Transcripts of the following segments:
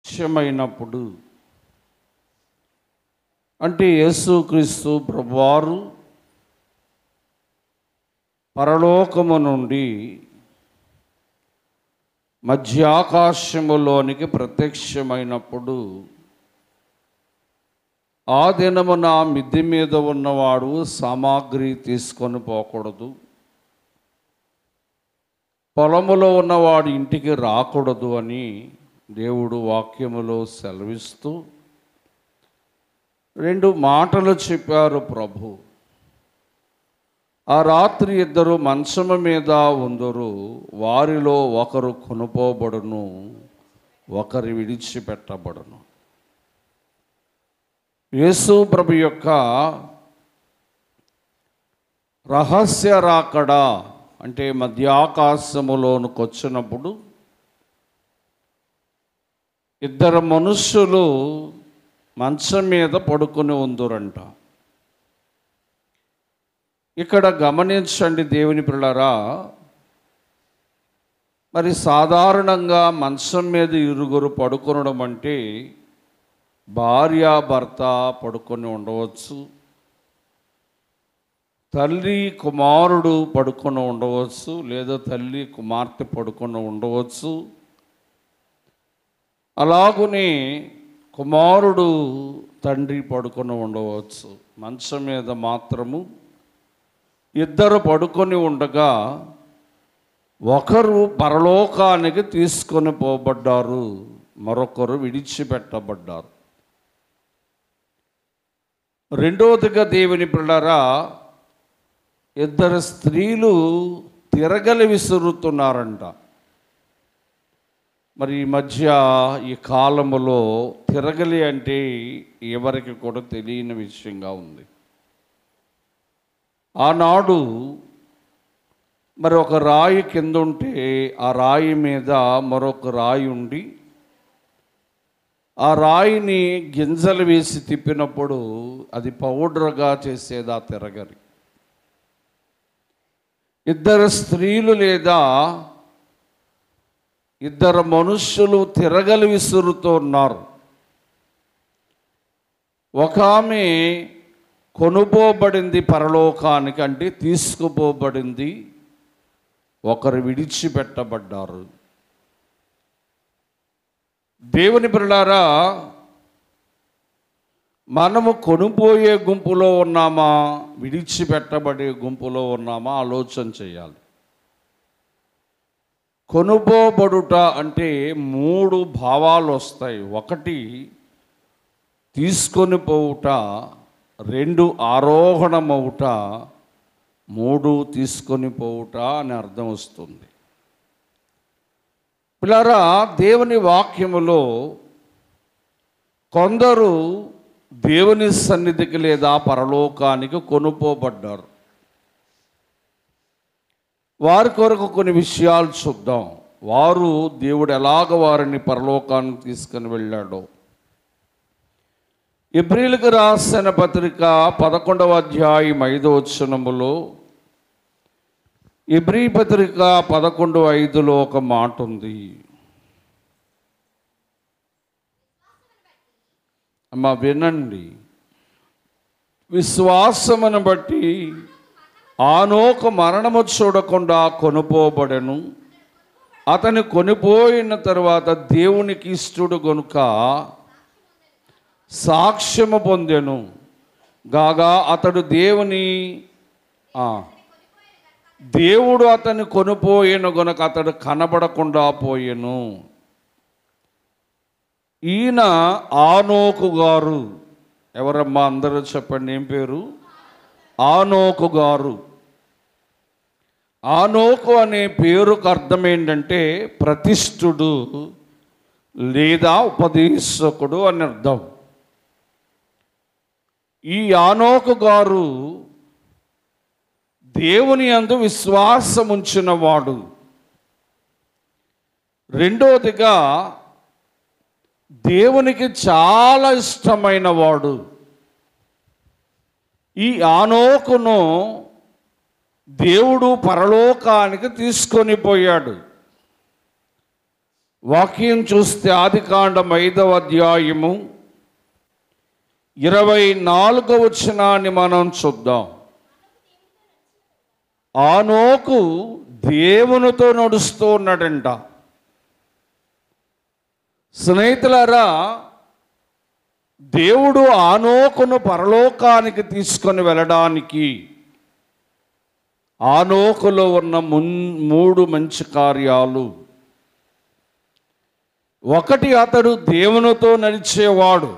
విషయమైనప్పుడు అంటే యేసుక్రీస్తు ప్రభువారు పరలోకము నుండి మధ్యాకాశములోనికి ప్రత్యక్షమైనప్పుడు ఆ దినమున మిద్దె మీద ఉన్నవాడు సామాగ్రి తీసుకొని పోకూడదు, పొలములో ఉన్నవాడు ఇంటికి రాకూడదు అని దేవుడు వాక్యములో సెలవిస్తూ 2 మాటలు చెప్పారు ప్రభు. ఆ రాత్రి ఇద్దరు మంచము మీద ఉందరు, వారిలో ఒకరు కొనుపోబడును, ఒకరు విడిచిపెట్టబడును. యేసు ప్రభు యొక్క రహస్య రాకడ అంటే మధ్యాకాశములోనికి వచ్చినప్పుడు ఇద్దరు మనుష్యులు మంచం మీద పడుకొని ఉందురంట. ఇక్కడ గమనించండి దేవుని పిల్లరా, మరి సాధారణంగా మంచం మీద ఇరుగురు పడుకొనడం అంటే భార్య భర్త పడుకొని ఉండవచ్చు, తల్లి కుమారుడు పడుకొని ఉండవచ్చు, లేదా తల్లి కుమార్తె పడుకొని ఉండవచ్చు. అలాగునే కుమారుడు తండ్రి పడుకొని ఉండవచ్చు. మంచం మీద మాత్రము ఇద్దరు పడుకొని ఉండగా ఒకరు పరలోకానికి తీసుకొని పోబడ్డారు, మరొకరు విడిచిపెట్టబడ్డారు. రెండవదిగా దేవుని పిల్లరా, ఇద్దరు స్త్రీలు తిరగలి విసురుతున్నారంట. మరి ఈ మధ్య ఈ కాలములో తిరగలి అంటే ఎవరికి కూడా తెలియని విషయంగా ఉంది. ఆనాడు మరి ఒక రాయి కింద ఉంటే ఆ రాయి మీద మరొక రాయి ఉండి ఆ రాయిని గింజలు వేసి తిప్పినప్పుడు అది పౌడర్గా చేసేది ఆ తిరగలి. ఇద్దరు స్త్రీలు లేదా ఇద్దరు మనుష్యులు తిరగలి విసురుతూ ఉన్నారు. ఒక ఆమె కొనుపోబడింది పరలోకానికి అంటే తీసుకుపోబడింది, ఒకరు విడిచిపెట్టబడ్డారు. దేవుని పిల్లలారా, మనము కొనుపోయే గుంపులో ఉన్నామా, విడిచిపెట్టబడే గుంపులో ఉన్నామా ఆలోచన చేయాలి. కొనుపోబడుట అంటే 3 భావాలు వస్తాయి. 1 తీసుకొని పోవుట, 2 ఆరోహణమవుట, 3 తీసుకొని పోవుట అని అర్థం వస్తుంది. పిల్లరా, దేవుని వాక్యములో కొందరు దేవుని సన్నిధికి లేదా పరలోకానికి కొనుపోబడ్డారు. వారి కొరకు కొన్ని విషయాలు చూద్దాం. వారు దేవుడు ఎలాగ వారిని పరలోకానికి తీసుకుని వెళ్ళాడో. ఎబ్రీయులకు రాసిన పత్రిక 11వ అధ్యాయం 5వ వచనములో, ఎబ్రీ పత్రిక 11:5లో ఒక మాట ఉంది. అమ్మా వినండి. విశ్వాసమును బట్టి ఆనోకు మరణము చూడకుండా కొనుపోబడెను. అతను కొనిపోయిన తరువాత దేవునికి ఇష్టడు గనుక సాక్ష్యము పొందెను. గాగా అతడు దేవుడు అతన్ని కొనిపోయేను గనుక అతడు కనబడకుండా పోయెను. ఈయన ఆనోకు గారు. ఎవరమ్మా అందరూ చెప్పండి, ఏం పేరు? ఆనోకు గారు. ఆనోకు అనే పేరుకు అర్థం ఏంటంటే ప్రతిష్ఠుడు లేదా ఉపదేశకుడు అని అర్థం. ఈ ఆనోకు గారు దేవుని యందు విశ్వాసం ఉంచిన వాడు. రెండోదిగా దేవునికి చాలా ఇష్టమైన వాడు. ఈ ఆనోకును దేవుడు పరలోకానికి తీసుకొని పోయాడు. వాక్యం చూస్తే ఆదికాండం 5వ అధ్యాయము 24వ వచనాన్ని మనం చూద్దాం. ఆనోకు దేవునితో నడుస్తూ ఉన్నాడంట. స్నేహితులారా, దేవుడు ఆనోకును పరలోకానికి తీసుకొని వెళ్ళడానికి ఆనోకులో ఉన్న 3 మంచి కార్యాలు. ఒకటి, అతడు దేవునితో నడిచేవాడు.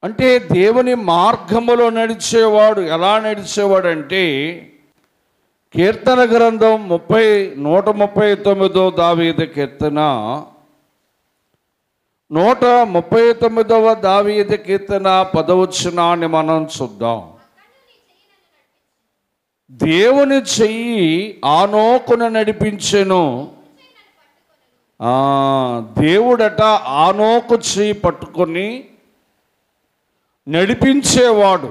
అంటే దేవుని మార్గములో నడిచేవాడు. ఎలా నడిచేవాడు అంటే, కీర్తన గ్రంథం 139 దావీదు కీర్తన 139వ దావీదు కీర్తన 10వ వచనాన్ని మనం చూద్దాం. దేవుని చెయ్యి ఆనోకును నడిపించెను. దేవుడట ఆనోకు చెయ్యి పట్టుకొని నడిపించేవాడు.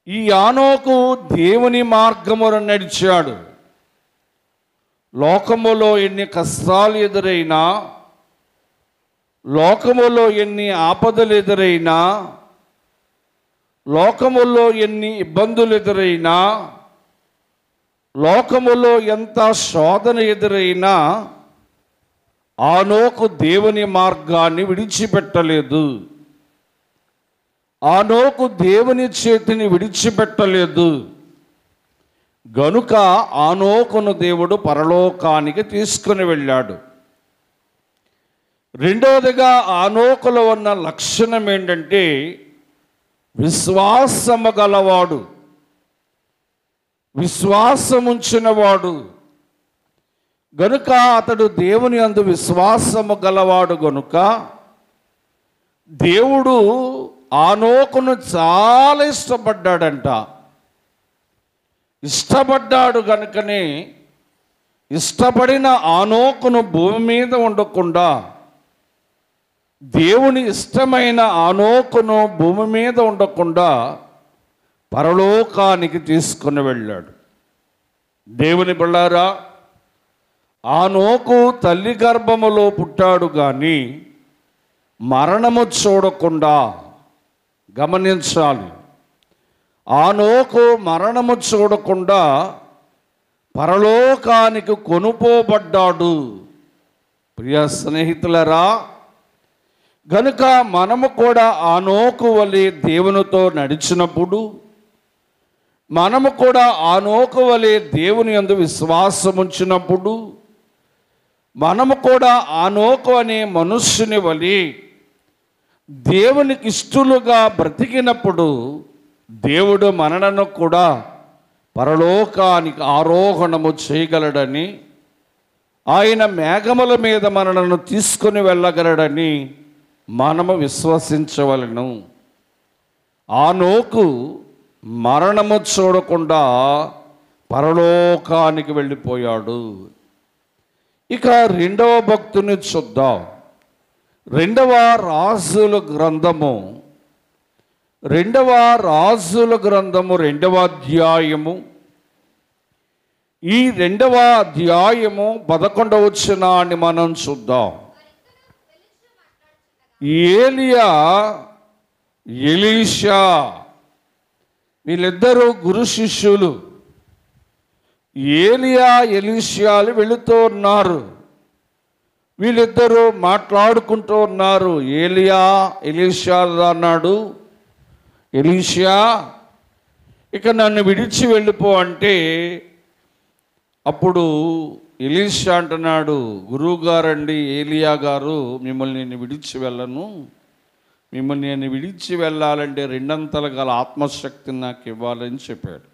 ఈ ఆనోకు దేవుని మార్గమును నడిచాడు. లోకములో ఎన్ని కష్టాలు ఎదురైనా, లోకములో ఎన్ని ఆపదలు ఎదురైనా, లోకములో ఎన్ని ఇబ్బందులు ఎదురైనా, లోకములో ఎంత శోధన ఎదురైనా ఆనోకు దేవుని మార్గాన్ని విడిచిపెట్టలేదు. ఆనోకు దేవుని చేతిని విడిచిపెట్టలేదు. గనుక ఆనోకును దేవుడు పరలోకానికి తీసుకుని వెళ్ళాడు. రెండవదిగా ఆనోకులో ఉన్న లక్షణం ఏంటంటే, విశ్వాసము గలవాడు, విశ్వాసముంచినవాడు. గనుక అతడు దేవుని యందు విశ్వాసము గలవాడు. గనుక దేవుడు ఆనోకును చాలా ఇష్టపడ్డాడంట. ఇష్టపడ్డాడు గనుకనే ఇష్టపడిన ఆనోకును భూమి మీద ఉండకుండా, దేవుని ఇష్టమైన ఆనోకును భూమి మీద ఉండకుండా పరలోకానికి తీసుకుని వెళ్ళాడు. దేవుని బిడ్డలారా, ఆనోకు తల్లి గర్భములో పుట్టాడు కానీ మరణము చూడకుండా, గమనించాలి, ఆనోకు మరణము చూడకుండా పరలోకానికి కొనుపోబడ్డాడు. ప్రియ స్నేహితులరా, గనుక మనము కూడా ఆనోకు వలె దేవునితో నడిచినప్పుడు, మనము కూడా ఆనోకు వలె దేవుని యందు విశ్వాసం ఉంచినప్పుడు, మనము కూడా ఆనోకు అనే మనుష్యుని వలె దేవునికి ఇష్టలుగా బ్రతికినప్పుడు, దేవుడు మనలను కూడా పరలోకానికి ఆరోహణము చేయగలడని, ఆయన మేఘముల మీద మనలను తీసుకొని వెళ్ళగలడని మనము విశ్వసించవలను. ఆనోకు మరణము చూడకుండా పరలోకానికి వెళ్ళిపోయాడు. ఇక రెండవ భక్తుని చూద్దాం. 2వ రాజుల గ్రంథము 2వ అధ్యాయము, ఈ 2వ అధ్యాయము 11వ వచనాన్ని మనం చూద్దాం. ఏలియా, ఎలీషా వీళ్ళిద్దరూ గురు శిష్యులు. ఏలియా, ఎలీషాలు వెళుతూ ఉన్నారు. వీళ్ళిద్దరూ మాట్లాడుకుంటూ ఉన్నారు. ఏలియా ఎలీషా అన్నాడు, ఎలీషా ఇక నన్ను విడిచి వెళ్ళిపో అంటే, అప్పుడు ఎలీషా అంటున్నాడు, గురువుగారండి ఏలియా గారు, మిమ్మల్ని నేను విడిచి వెళ్ళను. మిమ్మల్ని నేను విడిచి వెళ్ళాలంటే 2 గల ఆత్మశక్తిని నాకు ఇవ్వాలని చెప్పాడు.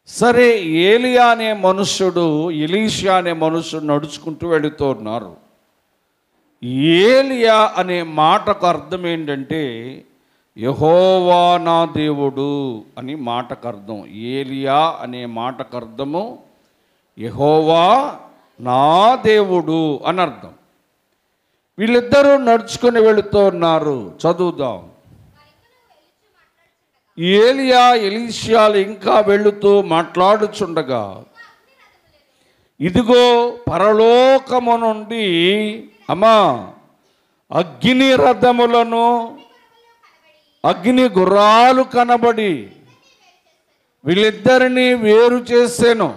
సరే, ఏలియా అనే మనుష్యుడు, ఎలీషా అనే మనుష్యుడు నడుచుకుంటూ వెళుతూ ఉన్నారు. ఏలియా అనే మాటకు అర్థం ఏంటంటే, యెహోవా నా దేవుడు అని మాటకు అర్థం. ఏలియా అనే మాటకు అర్థము యెహోవా నా దేవుడు అని అర్థం. వీళ్ళిద్దరూ నడుచుకొని వెళుతూ ఉన్నారు. చదువుదాం. ఏలియా, ఎలీషాలు ఇంకా వెళుతూ మాట్లాడుచుండగా ఇదిగో పరలోకము నుండి అమ్మా అగ్ని రథములను అగ్ని గుర్రాలు కనబడి వీళ్ళిద్దరిని వేరు చేసెను.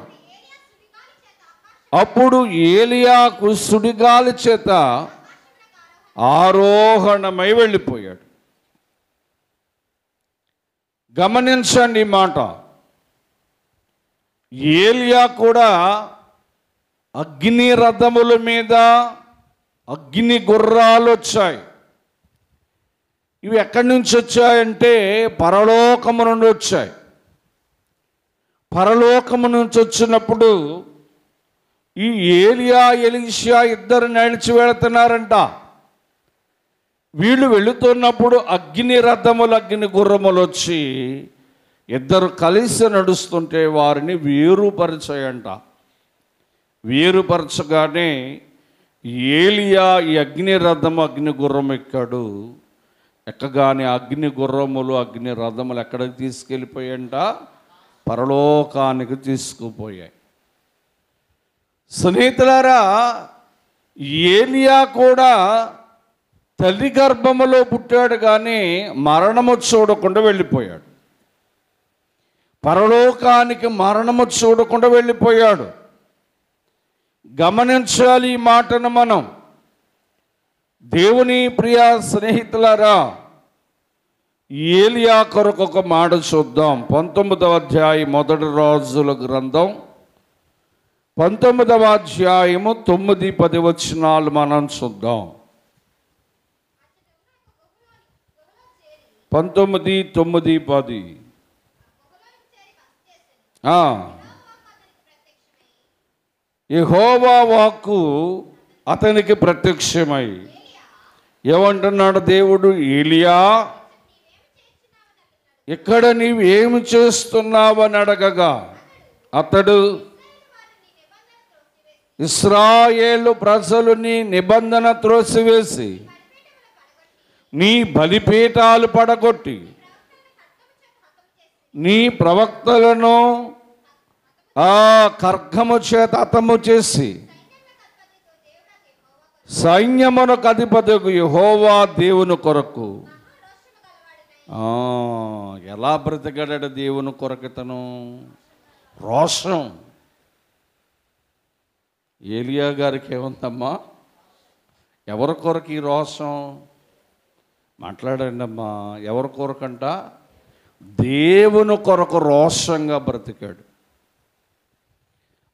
అప్పుడు ఏలియాకు సుడిగాలి చేత ఆరోహణమై వెళ్ళిపోయాడు. గమనించండి ఈ మాట. ఏలియా కూడా అగ్ని రథముల మీద అగ్ని గుర్రాలు వచ్చాయి. ఇవి ఎక్కడి నుంచి వచ్చాయంటే పరలోకము నుండి వచ్చాయి. పరలోకము నుంచి వచ్చినప్పుడు ఈ ఏలియా ఎలీషా ఇద్దరు నడిచి వెళుతున్నారంట. వీళ్ళు వెళుతున్నప్పుడు అగ్ని రథములు అగ్ని గుర్రములు వచ్చి ఇద్దరు కలిసి నడుస్తుంటే వారిని వేరుపరిచాయంట. వేరుపరచగానే ఏలియా ఈ అగ్ని రథము అగ్ని గుర్రం ఎక్కాడు. ఎక్కగానే అగ్ని గుర్రములు అగ్ని రథములు ఎక్కడికి తీసుకెళ్ళిపోయాయంట? పరలోకానికి తీసుకుపోయాయి. స్నేహితులారా, ఏలియా కూడా తల్లి గర్భములో పుట్టాడు కానీ మరణము చూడకుండా వెళ్ళిపోయాడు. పరలోకానికి మరణము చూడకుండా వెళ్ళిపోయాడు. గమనించాలి ఈ మాటను మనం. దేవుని ప్రియ స్నేహితులారా, ఏలియా కొరకు ఒక మాట చూద్దాం. 19వ అధ్యాయం మొదటి రాజుల గ్రంథం 19వ అధ్యాయము 9-10 వచనాలు మనం చూద్దాం. 19, 9, 10. యెహోవా వాక్కు అతనికి ప్రత్యక్షమై ఏమంటున్నాడు దేవుడు? ఏలియా, ఇక్కడ నీవు ఏమి చేస్తున్నావని అడగగా అతడు, ఇశ్రాయేలు ప్రజలు నీ నిబంధన త్రోసివేసి నీ బలిపీఠాలు పడగొట్టి నీ ప్రవక్తలను ఖడ్గము చేత హతము చేసి సైన్యమునకు అధిపతియగు యెహోవా దేవుని కొరకు ఎలా బ్రతికాడ దేవుని కొరకితను? రోషం. ఏలియా గారికి ఏముందమ్మా? ఎవరి కొరకు ఈ రోషం? మాట్లాడండి అమ్మా. ఎవరి కొరకంట? దేవుని కొరకు రోషంగా బ్రతికాడు.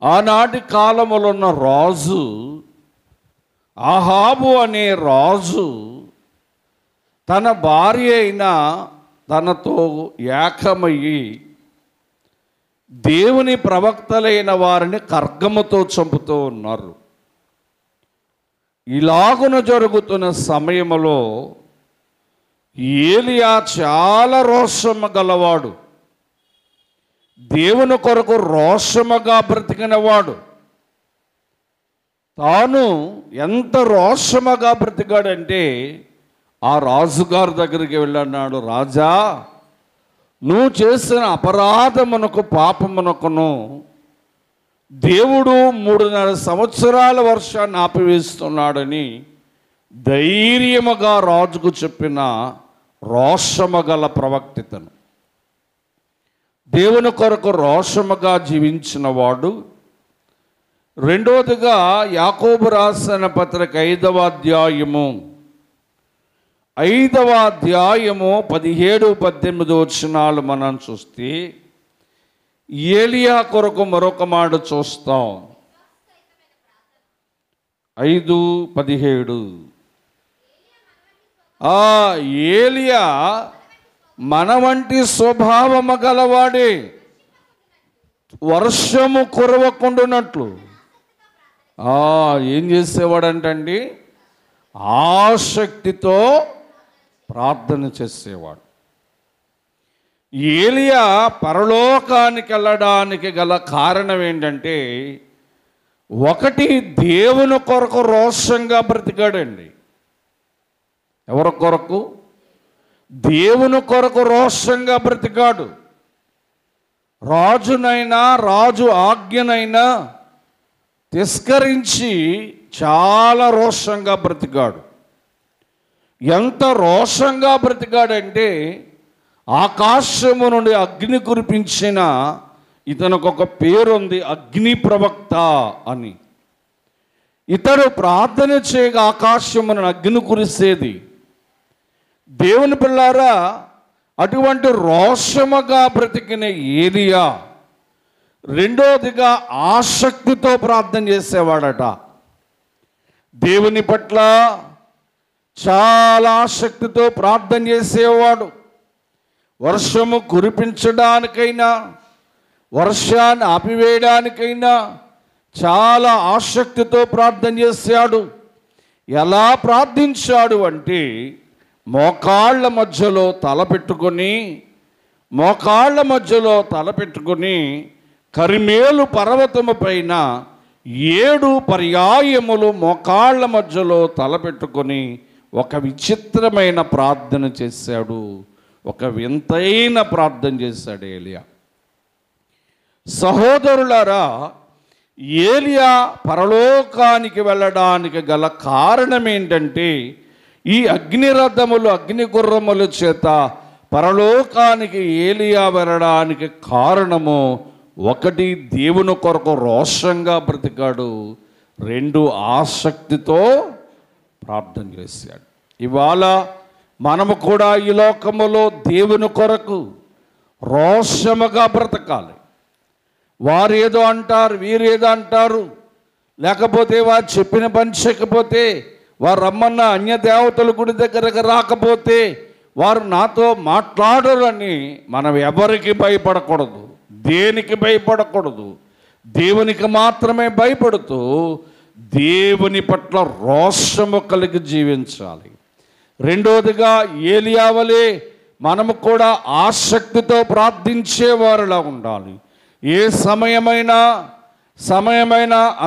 ఆనాటి కాలములో ఉన్న రాజు ఆహాబు అనే రాజు తన భార్య అయిన తనతో ఏకమయ్యి దేవుని ప్రవక్తలైన వారిని ఖడ్గముతో చంపుతూ ఉన్నారు. ఇలాగున జరుగుతున్న సమయంలో ఏలియా చాలా రోషము గలవాడు. దేవుని కొరకు రోషముగా బ్రతికినవాడు. తాను ఎంత రోషముగా బ్రతికాడంటే ఆ రాజుగారి దగ్గరికి వెళ్ళన్నాడు, రాజా, నువ్వు చేసిన అపరాధమునకు పాపమునకును దేవుడు 3.5 సంవత్సరాల వర్షాన్ని ఆపివేస్తున్నాడని ధైర్యముగా రాజుకు చెప్పిన రోషము గల ప్రవక్తితను. దేవుని కొరకు రోషముగా జీవించిన వాడు. రెండవదిగా యాకోబు రాసిన పత్రిక 5వ అధ్యాయము 17-18 వచనాలు మనం చూస్తే ఏలియా కొరకు మరొక మాట చూస్తాం. 5:17. ఏలియా మన వంటి స్వభావము గలవాడే, వర్షము కురవకుండానట్లు ఏం చేసేవాడంటండి? ఆసక్తితో ప్రార్థన చేసేవాడు. ఏలియా పరలోకానికి వెళ్ళడానికి గల కారణం ఏంటంటే, ఒకటి, దేవుని కొరకు రోషంగా బ్రతికాడండి. ఎవరి కొరకు? దేవుని కొరకు రోషంగా బ్రతికాడు. రాజునైనా రాజు ఆజ్ఞనైనా తిరస్కరించి చాలా రోషంగా బ్రతికాడు. ఎంత రోషంగా బ్రతికాడంటే ఆకాశము నుండి అగ్ని కురిపించిన ఇతనికి ఒక పేరుంది, అగ్ని ప్రవక్త అని. ఇతడు ప్రార్థన చేయగా ఆకాశము నుండి అగ్ని కురిసేది. దేవుని పిల్లారా, అటువంటి రోషముగా బ్రతికిన ఏలియా రెండోదిగా ఆసక్తితో ప్రార్థన చేసేవాడట. దేవుని పట్ల చాలా ఆసక్తితో ప్రార్థన చేసేవాడు. వర్షము కురిపించడానికైనా, వర్షాన్ని ఆపివేయడానికైనా చాలా ఆసక్తితో ప్రార్థన చేశాడు. ఎలా ప్రార్థించాడు అంటే మోకాళ్ళ మధ్యలో తలపెట్టుకొని కరిమేలు పర్వతము పైన 7 పర్యాయములు మోకాళ్ళ మధ్యలో తలపెట్టుకొని ఒక విచిత్రమైన ప్రార్థన చేశాడు. ఒక వింతైన ప్రార్థన చేశాడు ఏలియా. సహోదరులారా, ఏలియా పరలోకానికి వెళ్ళడానికి గల కారణం ఏంటంటే ఈ అగ్నిరథములు, అగ్నిగుర్రముల చేత పరలోకానికి ఏలియా వెళ్ళడానికి కారణము 1, దేవుని కొరకు రోషంగా బ్రతికాడు. 2, ఆసక్తితో ప్రార్థన చేశాడు. ఇవాళ మనము కూడా ఈ లోకములో దేవుని కొరకు రోషముగా బ్రతకాలి. వారు ఏదో అంటారు, వీరు ఏదో అంటారు, లేకపోతే వారు చెప్పిన పని చేయకపోతే, వారు రమ్మన్న అన్య దేవతల గుడి దగ్గరకు రాకపోతే వారు నాతో మాట్లాడరని మనం ఎవరికి భయపడకూడదు, దేనికి భయపడకూడదు. దేవునికి మాత్రమే భయపడుతూ దేవుని పట్ల రోషము కలిగి జీవించాలి. రెండోదిగా ఏలియా వలె మనము కూడా ఆసక్తితో ప్రార్థించేవారిలా ఉండాలి. ఏ సమయమైనా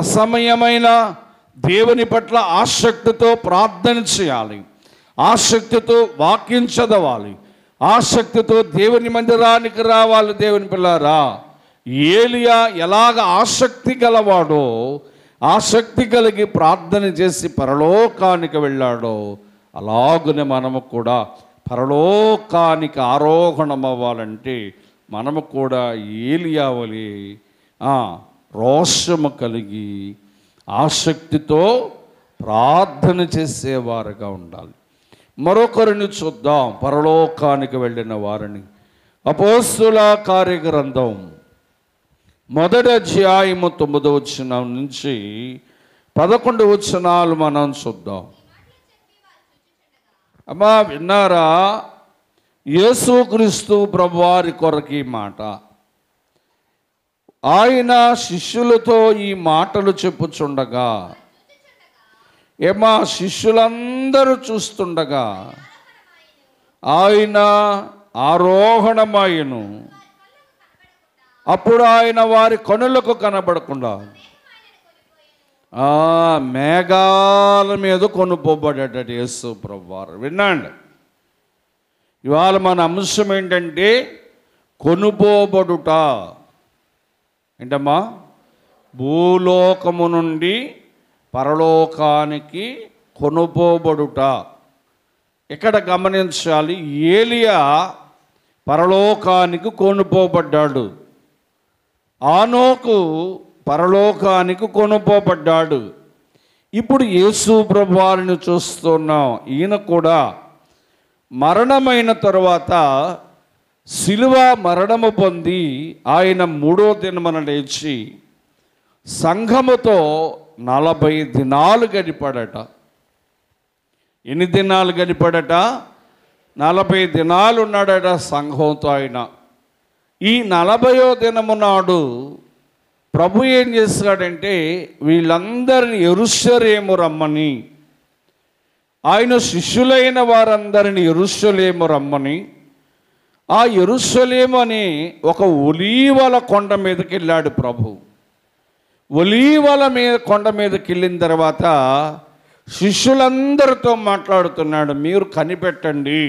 అసమయమైనా దేవుని పట్ల ఆసక్తితో ప్రార్థన చేయాలి. ఆసక్తితో వాక్యం చదవాలి. ఆసక్తితో దేవుని మందిరానికి రావాలి. దేవుని పిల్లారా, ఏలియా ఎలాగ ఆసక్తి గలవాడో, ఆసక్తి కలిగి ప్రార్థన చేసి పరలోకానికి వెళ్ళాడో, అలాగునే మనము కూడా పరలోకానికి ఆరోహణం అవ్వాలంటే మనము కూడా ఏలియా వలె రోషము కలిగి ఆసక్తితో ప్రార్థన చేసేవారుగా ఉండాలి. మరొకరిని చూద్దాం, పరలోకానికి వెళ్ళిన వారిని. అపోస్తుల కార్యగ్రంథం 1వ అధ్యాయము 9వ వచనం నుంచి 11వ వచనాలు మనం చూద్దాం. అమ్మా, విన్నారా? యేసుక్రీస్తు ప్రభువారి కొరకు ఈ మాట, ఆయన శిష్యులతో ఈ మాటలు చెప్పుచుండగా, ఏమా శిష్యులందరూ చూస్తుండగా ఆయన ఆరోహణమాయను. అప్పుడు ఆయన వారి కనులకు కనబడకుండా మేఘాల మీద కొనుక్కోబడ్డాడు యేసు ప్రభువారు. వినండి, ఇవాళ మన అంశం ఏంటంటే కొనుపోబడుట. ఏంటమ్మా? భూలోకము నుండి పరలోకానికి కొనుపోబడుట. ఇక్కడ గమనించాలి, ఏలియా పరలోకానికి కొనుపోబడ్డాడు. ఆనోకు పరలోకానికి కొనుపోబడ్డాడు. ఇప్పుడు యేసు ప్రభువారిని చూస్తున్నాం. ఈయన కూడా మరణమైన తరువాత శిలువ మరణము పొంది ఆయన 3వ దినమున లేచి సంఘముతో 40 దినాలు గడిపాడట. ఎన్ని దినాలు గడిపాడట? 40 దినాలు ఉన్నాడట సంఘంతో ఆయన. ఈ 40వ దినము నాడు ప్రభు ఏం చేశాడంటే వీళ్ళందరినీ యెరూషలేము రమ్మని, ఆయన శిష్యులైన వారందరినీ యెరూషలేము రమ్మని, ఆ యెరూషలేము అని ఒక ఒలీవల కొండ మీదకి వెళ్ళాడు ప్రభు. ఒలీవల కొండ మీదకి వెళ్ళిన తర్వాత శిష్యులందరితో మాట్లాడుతున్నాడు. మీరు కనిపెట్టండి,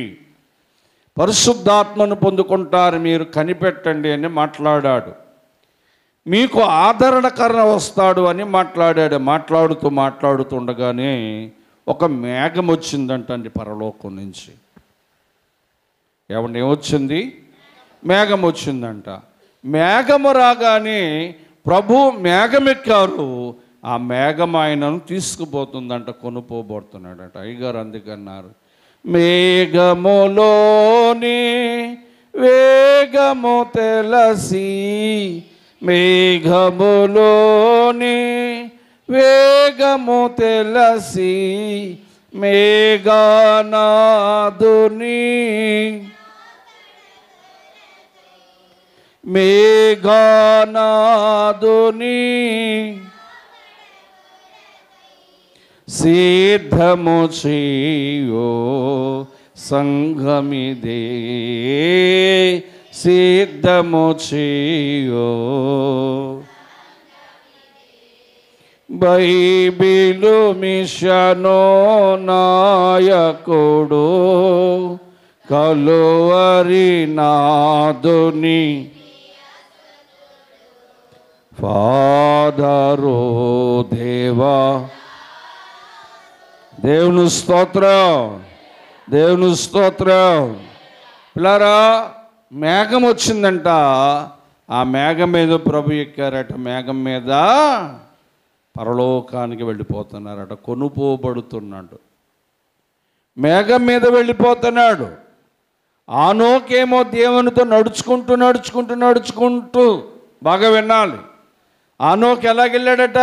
పరిశుద్ధాత్మను పొందుకుంటారు, మీరు కనిపెట్టండి అని మాట్లాడాడు. మీకు ఆదరణకరణ వస్తాడు అని మాట్లాడాడు. మాట్లాడుతుండగానే ఒక మేఘం వచ్చిందంటండి పరలోకం నుంచి. ఏమొచ్చింది? మేఘం వచ్చిందంట. మేఘము రాగానే ప్రభు మేఘం ఎక్కారు. ఆ మేఘం ఆయనను తీసుకుపోతుందంట, కొనుపోబడుతున్నాడట. అయ్యగారు అందుకన్నారు, మేఘములోని వేగము తెలసి, మేఘములోని వేగము తెలసి, మేఘనాదుని మేఘనాదుని సిద్ధము చేయో సంఘమిదే, సిద్ధము చేయో. బైబిలు మిషనో నాయకుడు కలువరి నాదుని ఫాదరు దేవా. దేవుని స్తోత్రం, దేవుని స్తోత్రం. పిల్లరా, మేఘం వచ్చిందంట. ఆ మేఘం మీద ప్రభు ఎక్కారట. మేఘం మీద పరలోకానికి వెళ్ళిపోతున్నారట. కొనుపోబడుతున్నాడు. మేఘం మీద వెళ్ళిపోతున్నాడు. ఆనోకేమో దేవునితో నడుచుకుంటూ బాగా వినాలి. ఆనోకు ఎలాగెళ్ళాడట?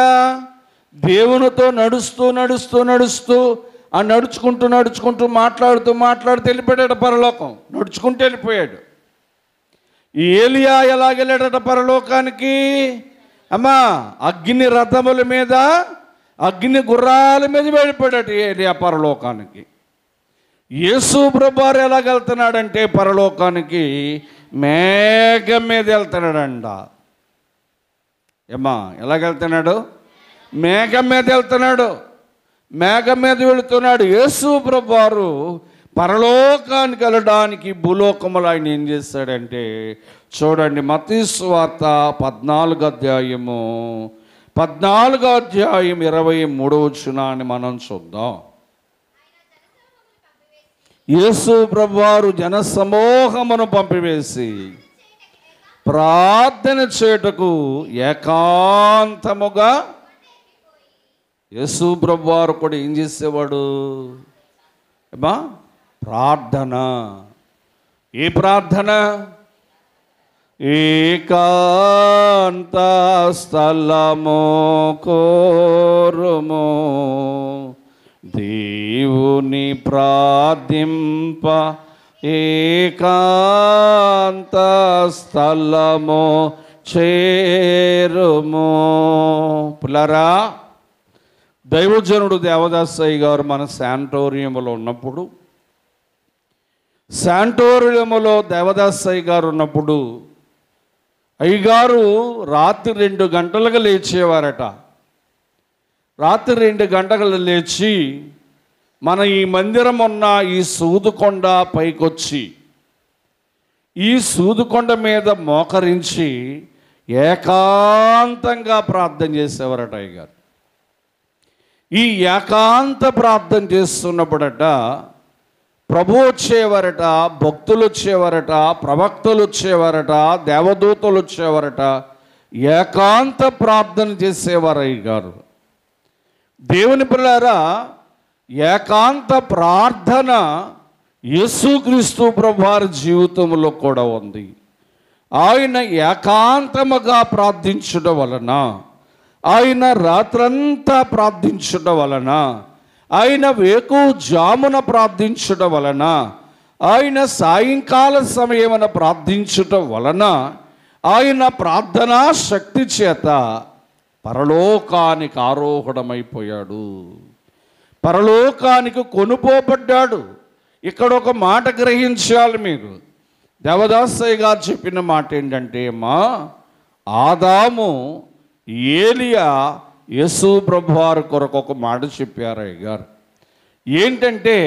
దేవునితో నడుస్తూ మాట్లాడుతూ వెళ్ళిపోయాడు పరలోకం. నడుచుకుంటూ వెళ్ళిపోయాడు. ఈ ఏలియా ఎలాగెళ్ళాడట పరలోకానికి? అమ్మా, అగ్ని రథముల మీద, అగ్ని గుర్రాల మీద వెళ్ళిపోయాడట ఏలియా పరలోకానికి. యేసు ప్రభువారు ఎలాగెళ్తున్నాడంటే పరలోకానికి మేఘం మీద వెళ్తున్నాడంట. ఏమ్మా, ఎలాగెళ్తున్నాడు? మేఘం మీద వెళ్తున్నాడు. మేఘం మీద వెళుతున్నాడు. యేసు ప్రభువారు పరలోకానికి వెళ్ళడానికి భూలోకములు ఆయన ఏం చేశాడంటే, చూడండి, మత్తయి సువార్త 14వ అధ్యాయము 23వ వచనాన్ని మనం చూద్దాం. యేసు ప్రభువారు జన సమూహమును పంపివేసి ప్రార్థన చేయుటకు ఏకాంతముగా, యేసు ప్రభువారు కూడా ఏం చేసేవాడు? ఏమా, ప్రార్థన. ఏ ప్రార్థన? ఏకాంత స్థలము కోరుము, దేవుని ప్రార్థింప ఏకాంత స్థలము చేరుము. పులరా, దైవజనుడు దేవదాసయ్య గారు మన శాంటోరియంలో ఉన్నప్పుడు, దేవదాసయ్య గారు ఉన్నప్పుడు అయ్యగారు రాత్రి 2 గంటలకు లేచేవారట. రాత్రి 2 గంటలకు లేచి మన ఈ మందిరం ఉన్న ఈ సూదుకొండ పైకొచ్చి, ఈ సూదుకొండ మీద మోకరించి ఏకాంతంగా ప్రార్థన చేసేవారట అయ్యగారు. ఈ ఏకాంత ప్రార్థన చేస్తున్నప్పుడట ప్రభు వచ్చేవారట, భక్తులు వచ్చేవారట, ప్రవక్తలు వచ్చేవారట, దేవదూతలు వచ్చేవారట. ఏకాంత ప్రార్థన చేసేవారు అయ్యగారు. దేవుని పిల్లారా, ఏకాంత ప్రార్థన యేసుక్రీస్తు ప్రభువారి జీవితంలో కూడా ఉంది. ఆయన ఏకాంతముగా ప్రార్థించడం వలన, ఆయన రాత్రంతా ప్రార్థించడం వలన, ఆయన వేకువజామున ప్రార్థించడం వలన, ఆయన సాయంకాల సమయమున ప్రార్థించటం వలన, ఆయన ప్రార్థనా శక్తి చేత పరలోకానికి ఆరోహణమైపోయాడు, పరలోకానికి కొనుపోబడ్డాడు. ఇక్కడ ఒక మాట గ్రహించాలి మీరు. దేవదాసయ్య గారు చెప్పిన మాట ఏంటంటే, మా ఆదాము, ఏలియా, యేసు ప్రభువారి కొరకు ఒక మాట చెప్పారు అయ్యగారు. ఏంటంటే,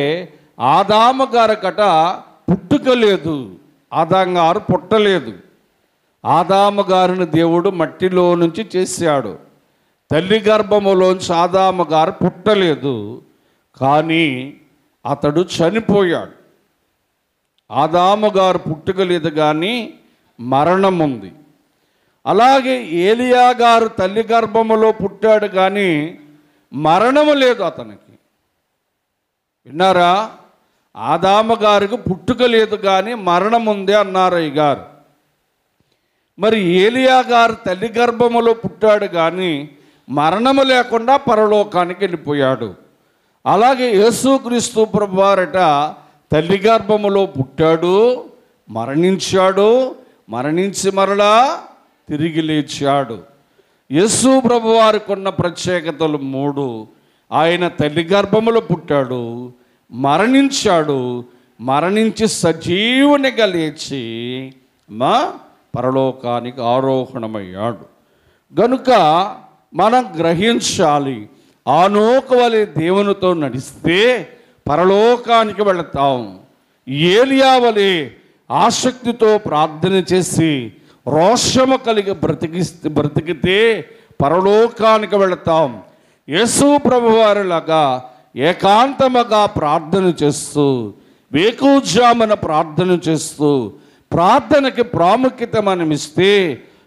ఆదాము గారు కట పుట్టుక లేదు, ఆదాం గారు పుట్టలేదు. ఆదాము గారిని దేవుడు మట్టిలో నుంచి చేశాడు. తల్లి గర్భములోంచి ఆదాము గారు పుట్టలేదు, కానీ అతడు చనిపోయాడు. ఆదాము గారు పుట్టుకలేదు, కానీ మరణం ఉంది. అలాగే ఏలియా గారు తల్లి గర్భములో పుట్టాడు, కానీ మరణము లేదు అతనికి. విన్నారా? ఆదాము గారికి పుట్టుక లేదు, కానీ మరణం ఉంది అన్నారు అయ్య గారు. మరి ఏలియా గారు తల్లి గర్భములో పుట్టాడు, కానీ మరణము లేకుండా పరలోకానికి వెళ్ళిపోయాడు. అలాగే యేసుక్రీస్తు ప్రభువారట తల్లి గర్భములో పుట్టాడు, మరణించాడు, మరణించి మరలా తిరిగి లేచాడు. యేసు ప్రభువారికి ఉన్న ప్రత్యేకతలు 3. ఆయన తల్లి గర్భములో పుట్టాడు, మరణించాడు, మరణించి సజీవునిగా లేచి పరలోకానికి ఆరోహణమయ్యాడు. గనుక మనం గ్రహించాలి, ఆనోకు వలె దేవునితో నడిస్తే పరలోకానికి వెళతాం. ఏలియా వలె ఆసక్తితో ప్రార్థన చేసి రోషము కలిగి బ్రతికితే పరలోకానికి వెళతాం. యేసు ప్రభువారిలాగా ఏకాంతముగా ప్రార్థన చేస్తూ, వేకువజామున ప్రార్థన చేస్తూ, ప్రార్థనకి ప్రాముఖ్యత మనం ఇస్తే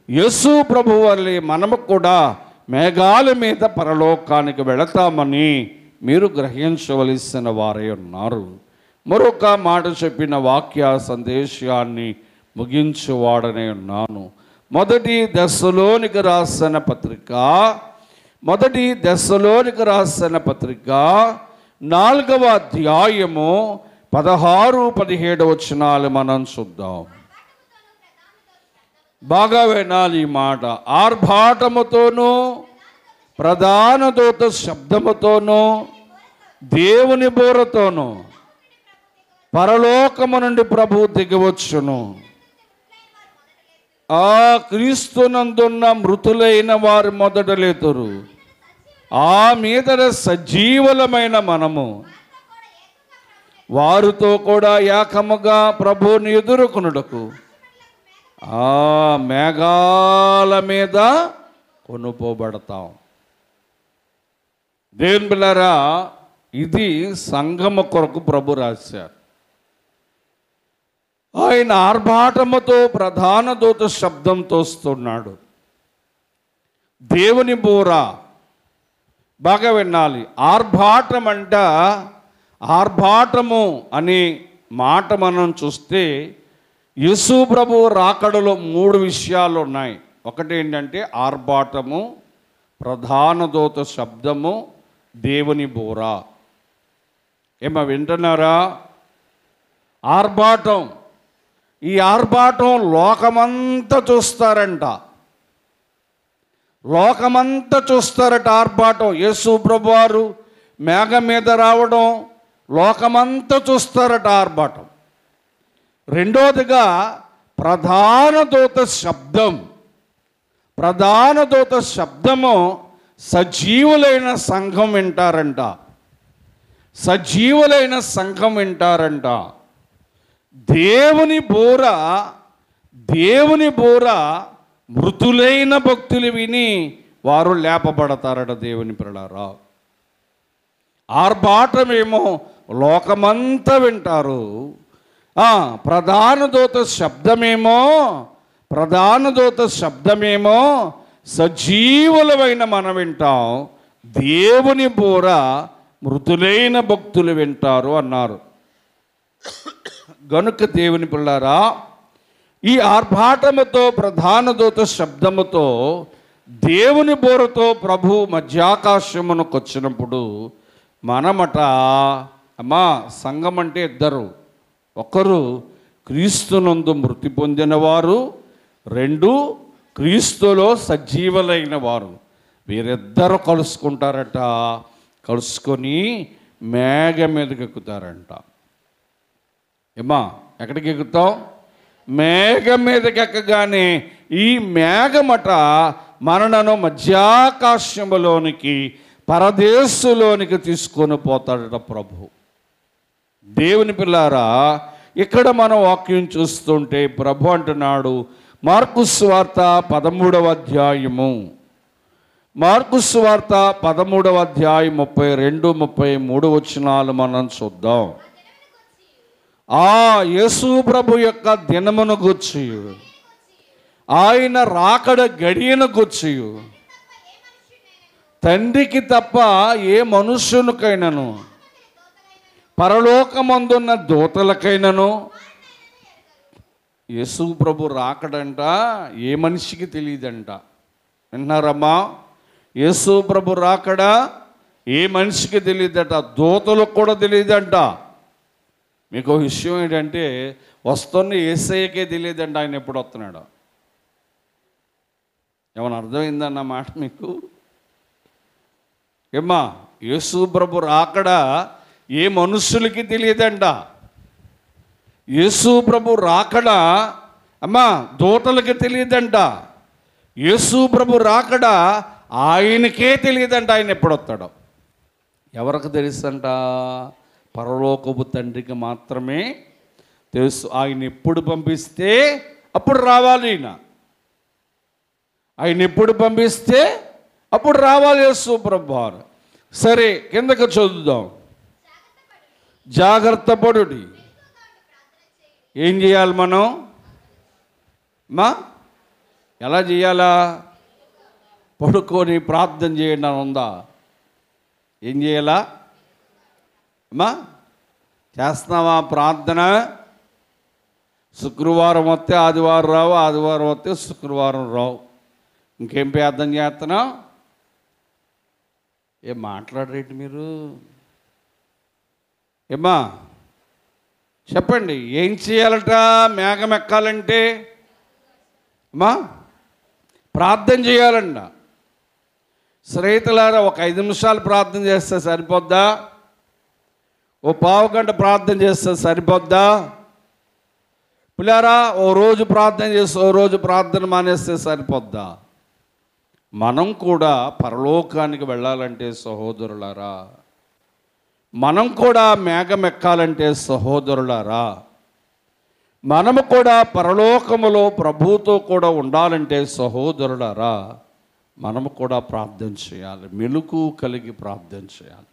యేసు ప్రభువారి మనము కూడా మేఘాల మీద పరలోకానికి వెళతామని మీరు గ్రహించవలసిన వారై ఉన్నారు. మరొక మాట చెప్పిన వాక్య సందేశాన్ని ముగించువాడనే ఉన్నాను. మొదటి దశలోనికి రాసిన పత్రిక 4వ అధ్యాయము 16-17 వచనాలు మనం చూద్దాం. బాగా వినాలి ఈ మాట. ఆర్భాటముతోనూ ప్రధాన దూత శబ్దముతోనూ దేవుని బోరతోనూ పరలోకము నుండి ప్రభువు దిగవచ్చును. ఆ క్రీస్తునందున్న మృతులైన వారు మొదట లేతురు. ఆ మీదట సజీవులమైన మనము వారితో కూడా ఏకముగా ప్రభువుని ఎదుర్కొనుటకు ఆ మేఘాల మీద కొనుపోబడతాం. దేవుని బిడ్డలారా, ఇది సంఘము కొరకు ప్రభు రాశారు. ఆయన ఆర్భాటముతో ప్రధాన దూత శబ్దంతో వస్తున్నాడు. దేవుని బోర. బాగా వినాలి. ఆర్భాటం అంట, ఆర్భాటము అనే మాట మనం చూస్తే యేసు ప్రభు రాకడలో 3 విషయాలు ఉన్నాయి. ఒకటి ఏంటంటే ఆర్భాటము, ప్రధాన దూత శబ్దము, దేవుని బోర. వింటున్నారా? ఆర్భాటం. ఈ ఆర్భాటం లోకమంతా చూస్తారంట. లోకమంతా చూస్తారట ఆర్భాటం. యేసు ప్రభువారు మేఘం మీద రావడం లోకమంతా చూస్తారట ఆర్భాటం. రెండోదిగా ప్రధాన దూత శబ్దం. ప్రధాన దూత శబ్దము సజీవులైన సంఘం వింటారంట. సజీవులైన సంఘం వింటారంట. దేవుని బోర, దేవుని బోర మృతులైన భక్తులు విని వారు లేపబడతారట. దేవుని పిల్లలారా, ఆర్భాటమేమో లోకమంతా వింటారు. ప్రధాన దూత శబ్దమేమో సజీవులమైన మనం వింటాం. దేవుని బోర మృతులైన భక్తులు వింటారు అన్నారు. గనుక దేవుని పిల్లారా, ఈ ఆర్భాటముతో ప్రధాన దూత శబ్దముతో దేవుని బోరతో ప్రభు మధ్యాకాశమునకు వచ్చినప్పుడు మనమట సంఘం అంటే 2. ఒకరు క్రీస్తునందు మృతి పొందిన వారు, 2 క్రీస్తులో సజీవులైన వారు. వీరిద్దరు కలుసుకుంటారట. కలుసుకొని మేఘం మీదకి ఎక్కుతారంట. ఎక్కడికి ఎక్కుతాం? మేఘం మీదకి ఎక్కగానే ఈ మేఘమట మనలను మధ్యాకాశములోనికి, పరదేశంలోనికి తీసుకొని పోతాడట ప్రభు. దేవుని పిల్లారా, ఇక్కడ మనం వాక్యం చూస్తుంటే ప్రభు అంటున్నాడు, మార్కు సువార్త 13వ అధ్యాయము, మార్కు సువార్త 13వ అధ్యాయం 32, 33 వచనాలు మనం చూద్దాం. యేసు ప్రభు యొక్క దినమును గూర్చి, ఆయన రాకడ గడియను గూర్చి, తండ్రికి తప్ప ఏ మనుష్యునికైనను, పరలోకమందున్న దూతలకైనను యేసు ప్రభు రాకడంట ఏ మనిషికి తెలియదంట. విన్నారమ్మా? యేసు ప్రభు రాకడ ఏ మనిషికి తెలియదట, దూతలకు కూడా తెలియదంట. మీకు విషయం ఏంటంటే, వస్తున్న యేసయ్యకే తెలియదంట ఆయన ఎప్పుడు వస్తున్నాడు. ఏమన్నా అర్థమైందన్న మాట మీకు? ఏమ్మా, యేసు ప్రభు రాకడ ఏ మనుషులకి తెలియదంట. యేసు ప్రభు రాకడ అమ్మా దూతలకి తెలియదంట. యేసు ప్రభు రాకడ ఆయనకే తెలియదంట ఆయన ఎప్పుడు వస్తాడో. ఎవరికి తెలుసంట? పరలోకపు తండ్రికి మాత్రమే తెలుసు. ఆయన ఎప్పుడు పంపిస్తే అప్పుడు రావాలి. ఆయన ఎప్పుడు పంపిస్తే అప్పుడు రావాలి యేసు ప్రభు వారు. సరే, కిందకు చదువుదాం. జాగ్రత్త పడుడి. ఏం చేయాలి మనం? ఎలా చేయాలా? పడుకొని ప్రార్థన చేయండి అని ఉందా? ఏం చేయాలా? చేస్తున్నావా ప్రార్థన? శుక్రవారం వస్తే ఆదివారం రావు, ఆదివారం వస్తే శుక్రవారం రావు. ఇంకేం ప్రార్థన చేస్తున్నావు? ఏం మాట్లాడరేంటి మీరు? ఏమ్మా చెప్పండి, ఏం చేయాలట? మేఘం ఎక్కాలంటే ప్రార్థన చేయాలంట. స్నేహితులారా, ఒక 5 నిమిషాలు ప్రార్థన చేస్తే సరిపోద్దా? ఓ పావు గంట ప్రార్థన చేస్తే సరిపోద్దా? పిల్లారా, ఓ రోజు ప్రార్థన చేసి ఓ రోజు ప్రార్థన మానేస్తే సరిపోద్దా? మనం కూడా పరలోకానికి వెళ్ళాలంటే సహోదరులారా, మనం కూడా మేఘం ఎక్కాలంటే సహోదరులారా, మనము కూడా పరలోకములో ప్రభువుతో కూడా ఉండాలంటే సహోదరులారా, మనము కూడా ప్రార్థన చేయాలి. మెలుకు కలిగి ప్రార్థన చేయాలి.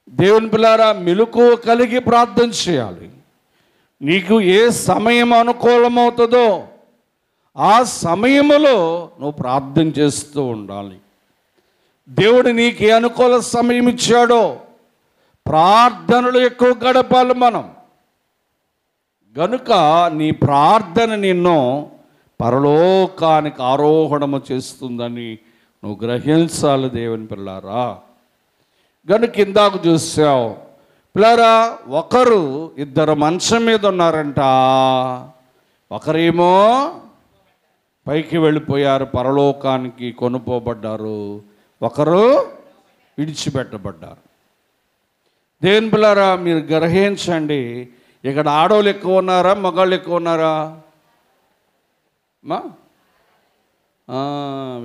దేవుని పిల్లారా, మెలుకు కలిగి ప్రార్థన చేయాలి. నీకు ఏ సమయం అనుకూలమవుతుందో ఆ సమయములో నువ్వు ప్రార్థన చేస్తూ ఉండాలి. దేవుడు నీకు ఏ అనుకూల సమయం ఇచ్చాడో ప్రార్థనలు ఎక్కువ గడపాలి మనం. గనుక నీ ప్రార్థన నిన్ను పరలోకానికి ఆరోహణము చేస్తుందని నువ్వు గ్రహించాలి దేవుని పిల్లారా. గనుక ఇందాక చూసావు పిల్లారా, ఇద్దరు మంచం మీద ఉన్నారంట. ఒకరేమో పైకి వెళ్ళిపోయారు, పరలోకానికి కొనుపోబడ్డారు. ఒకరు విడిచిపెట్టబడ్డారు. దేవుని పిల్లారా, మీరు గ్రహించండి, ఇక్కడ ఆడవాళ్ళు ఎక్కువ ఉన్నారా, మగాళ్ళు ఎక్కువ ఉన్నారా?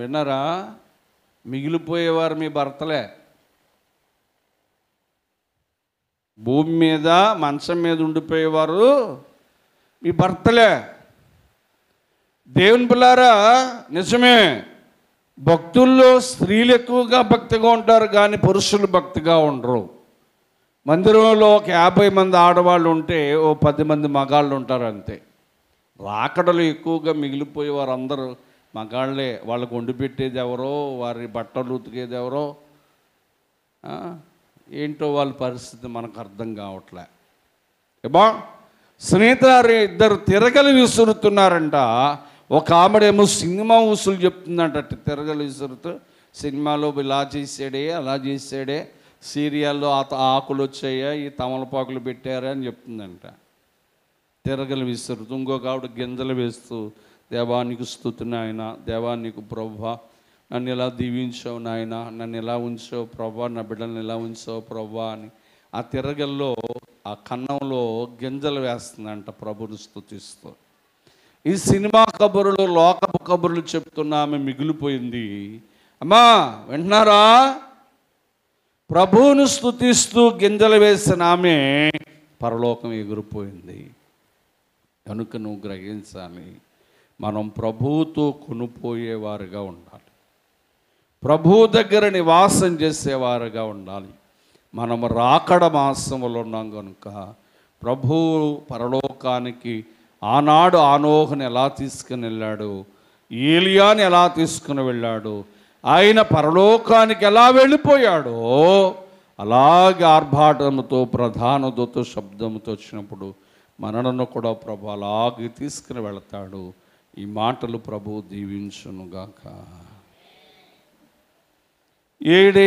విన్నారా? మిగిలిపోయేవారు మీ భర్తలే. భూమి మీద మంచం మీద ఉండిపోయేవారు మీ భర్తలే. దేవుని పిల్లారా, నిజమే, భక్తుల్లో స్త్రీలు ఎక్కువగా భక్తిగా ఉంటారు కానీ పురుషులు భక్తిగా ఉండరు. మందిరంలో ఒక 50 మంది ఆడవాళ్ళు ఉంటే ఓ 10 మంది మగాళ్ళు ఉంటారు అంతే. రాకడలు ఎక్కువగా మిగిలిపోయే వారు అందరూ మగాళ్ళే. వాళ్ళకు వండి పెట్టేది ఎవరో, వారి బట్టలు ఉతికేది ఎవరో, ఏంటో వాళ్ళ పరిస్థితి మనకు అర్థం కావట్లే. ఏమో స్నేహితులు ఇద్దరు తిరగలి విసురుతున్నారంట. ఒక ఆమెడేమో సినిమా ఊసులు చెప్తుందంట. తిరగలి విసురుతూ సినిమాలో ఇలా చేసాడే, అలా చేసాడే, సీరియాల్లో ఆకులు వచ్చాయా, ఈ తమలపాకులు పెట్టారా అని చెప్తుందంట. తిరగలు విసురుతూ ఇంకొక ఆవిడ గింజలు వేస్తూ, దేవానికి స్తుతి నాయన, దేవానికి ప్రభువా, నన్ను ఇలా దీవించావు నాయన, నన్ను ఇలా ఉంచావు ప్రభా, నా బిడ్డలను ఇలా ఉంచావు ప్రభా అని ఆ తిరగల్లో ఆ కన్నంలో గింజలు వేస్తుందంట ప్రభుని స్తుతిస్తూ. ఈ సినిమా కబుర్లు, లోకపు కబుర్లు చెప్తున్న ఆమె మిగిలిపోయింది. అమ్మా వింటున్నారా? ప్రభువును స్తుతిస్తూ గింజలు వేసిన ఆమె పరలోకం ఎగిరిపోయింది. కనుక నువ్వు గ్రహించాలి, మనం ప్రభువుతో కొనుపోయేవారుగా ఉండాలి. ప్రభువు దగ్గర నివాసం చేసేవారుగా ఉండాలి. మనం రాకడ మాసములో ఉన్నాం కనుక ప్రభువు పరలోకానికి ఆనాడు ఆనోహుని ఎలా తీసుకుని వెళ్ళాడు, ఏలియాని ఎలా తీసుకుని వెళ్ళాడు, ఆయన పరలోకానికి ఎలా వెళ్ళిపోయాడో అలాగే ఆర్భాటముతో ప్రధాన దూత శబ్దముతో వచ్చినప్పుడు మనలను కూడా ప్రభు అలాగే తీసుకుని వెళతాడు. ఈ మాటలు ప్రభువు దీవించునుగాక. 7